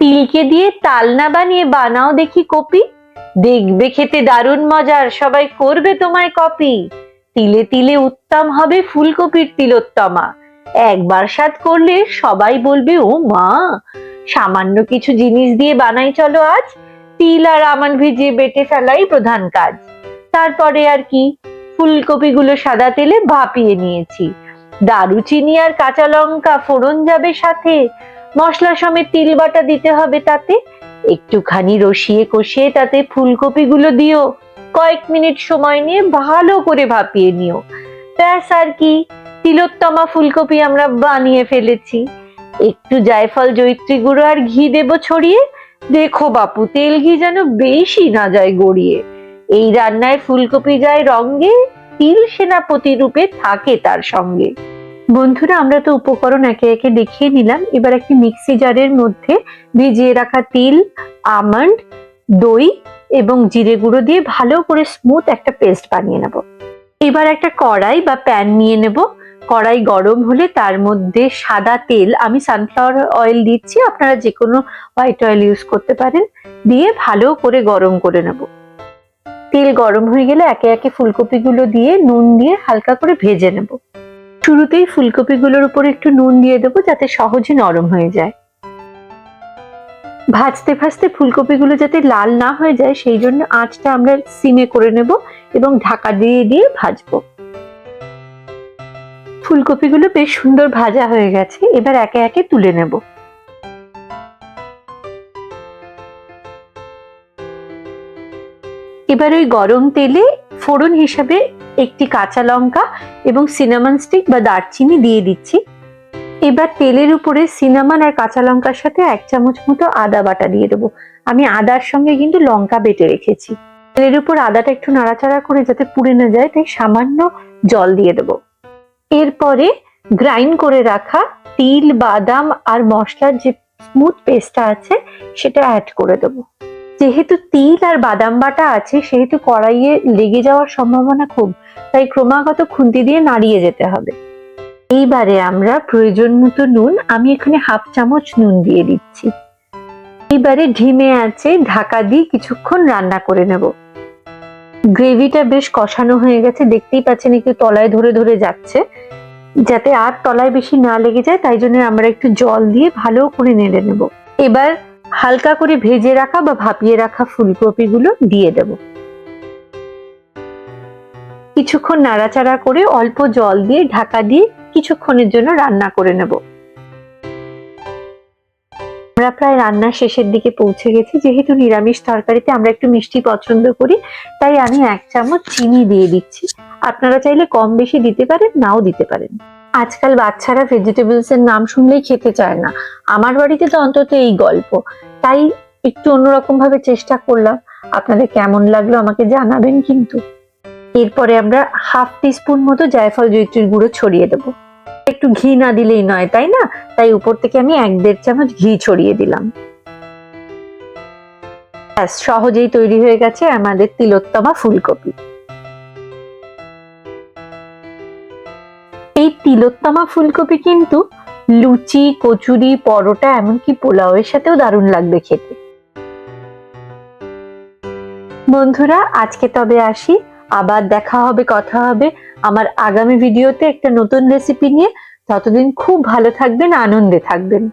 তিলকে দিয়ে তালনা বানিয়ে বানাও দেখি কপি, দেখবে খেতে দারুণ মজার, সবাই করবে তোমায় কপি। তিলে তিলে উত্তম হবে ফুলকপির তিলোত্তমা, একবার স্বাদ করলে সবাই বলবে ও মা। সামান্য কিছু জিনিস দিয়ে বানাই চলো আজ, তিল আর আমন ভিজিয়ে বেটে ফেলাই প্রধান কাজ। তারপরে আর কি, ফুলকপিগুলো সাদা তেলে ভাপিয়ে নিয়েছি, দারুচিনি আর কাঁচা লঙ্কা ফোড়ন যাবে সাথে, মশলা সমেত তিল বাটা দিতে হবে তাতে, একটুখানি রসিয়ে কষিয়ে তাতে ফুলকপিগুলো দিও, কয়েক মিনিট সময় নিয়ে ভালো করে ভাপিয়ে নিও। ব্যাস আর কি, তিলোত্তমা ফুলকপি আমরা বানিয়ে ফেলেছি। একটু জায়ফল জয়িত্রী গুঁড়ো আর ঘি দেব ছড়িয়ে, দেখো বাপু তেল ঘি যেন বেশি না যায় গড়িয়ে। এই রান্নায় ফুলকপি যায় রঙ্গে, তিল সেনাপতি রূপে থাকে তার সঙ্গে। বন্ধুরা, আমরা তো উপকরণ একে একে দেখিয়ে নিলাম। এবার একটি মিক্সি জারের মধ্যে ভিজিয়ে রাখা তিল, আমন্ড, দই এবং জিরে গুঁড়ো দিয়ে ভালো করে স্মুথ একটা পেস্ট বানিয়ে নেব। এবার একটা কড়াই বা প্যান নিয়ে নেব। কড়াই গরম হলে তার মধ্যে সাদা তেল, আমি সানফ্লাওয়ার অয়েল দিচ্ছি, আপনারা যে কোনো হোয়াইট অয়েল ইউজ করতে পারেন, দিয়ে ভালো করে গরম করে নেব। তেল গরম হয়ে গেলে একে একে ফুলকপিগুলো দিয়ে নুন দিয়ে হালকা করে ভেজে নেব। শুরুতেই ফুলকপিগুলোর উপর একটু নুন দিয়ে দেবো যাতে সহজে নরম হয়ে যায়। ভাজতে ভাজতে ফুলকপিগুলো যাতে লাল না হয়ে যায় সেই জন্য আঁচটা আমরা সিমে করে নেব এবং ঢাকা দিয়ে দিয়ে ভাজবো। ফুলকপিগুলো বেশ সুন্দর ভাজা হয়ে গেছে, এবার একে একে তুলে নেব। এবার ওই গরম তেলে ফোড়ন হিসাবে একটি কাঁচা লঙ্কা এবং সিনামন স্টিক বা দারচিনি দিয়ে দিচ্ছি। এবার তেলের উপরে সিনামন আর কাঁচা লঙ্কার সাথে 1 চামচ মতো আদা বাটা দিয়ে দেবো। আমি আদার সঙ্গে কিন্তু লঙ্কা বেটে রেখেছি। তেলের উপর আদাটা একটু নাড়াচাড়া করে যাতে পুড়ে না যায় তাই সামান্য জল দিয়ে দেবো। এরপরে গ্রাইন্ড করে রাখা তিল, বাদাম আর মশলার যে স্মুথ পেস্টটা আছে সেটা অ্যাড করে দেবো। যেহেতু তিল আর বাদাম বাটা আছে সেহেতু কড়াইয়ে লেগে যাওয়ার সম্ভাবনা খুব, তাই ক্রমাগত খুন্তি দিয়ে নাড়িয়ে যেতে হবে। এইবারে আমরা প্রয়োজন মতো নুন, আমি এখানে 1/2 চামচ নুন দিয়ে দিচ্ছি। এইবারে ধিমে আঁচে ঢাকা দিয়ে কিছুক্ষণ রান্না করে নেব। গ্রেভিটা বেশ কষানো হয়ে গেছে, দেখতেই পাচ্ছেন একটু তলায় ধরে ধরে যাচ্ছে। যাতে আর তলায় বেশি না লেগে যায় তাই জন্য আমরা একটু জল দিয়ে ভালো করে নেড়ে নেব। এবার হালকা করে ভেজে রাখা বা ভাপিয়ে রাখা ফুলকপিগুলো দিয়ে দেব। কিছুক্ষণ নাড়াচাড়া করে অল্প জল দিয়ে ঢাকা দিয়ে কিছুক্ষণের জন্য রান্না করে নেব। আমরা প্রায় রান্নার শেষের দিকে পৌঁছে গেছি। যেহেতু নিরামিষ তরকারিতে আমরা একটু মিষ্টি পছন্দ করি তাই আমি 1 চামচ চিনি দিয়ে দিচ্ছি। আপনারা চাইলে কম বেশি দিতে পারেন, নাও দিতে পারেন। আজকাল বাচ্চারা ভেজিটেবলস এর নাম শুনলেই খেতে চায় না, আমার বাড়িতে তো অন্তত এই গল্প। তাই একটু অন্যরকম ভাবে চেষ্টা করলাম, আপনাদের কেমন লাগলো আমাকে জানাবেন কিন্তু। এরপরে আমরা 1/2 টিস্পুন মতো জায়ফল জয়িত্রীর গুঁড়ো ছড়িয়ে দেবো। একটু ঘি না দিলেই নয়, তাই না? তাই উপর থেকে আমি 1-1.5 চামচ ঘি ছড়িয়ে দিলাম। ব্যাস, সহজেই তৈরি হয়ে গেছে আমাদের তিলোত্তমা ফুলকপি। এই তিলোত্তমা ফুলকপি কিন্তু লুচি, কচুরি, পরোটা এমনকি পোলাওয়ের সাথেও দারুণ লাগবে খেতে। বন্ধুরা, আজকে তবে আসি, আবার দেখা হবে, কথা হবে আমার আগামী ভিডিওতে একটা নতুন রেসিপি নিয়ে। ততদিন খুব ভালো থাকবেন, আনন্দে থাকবেন।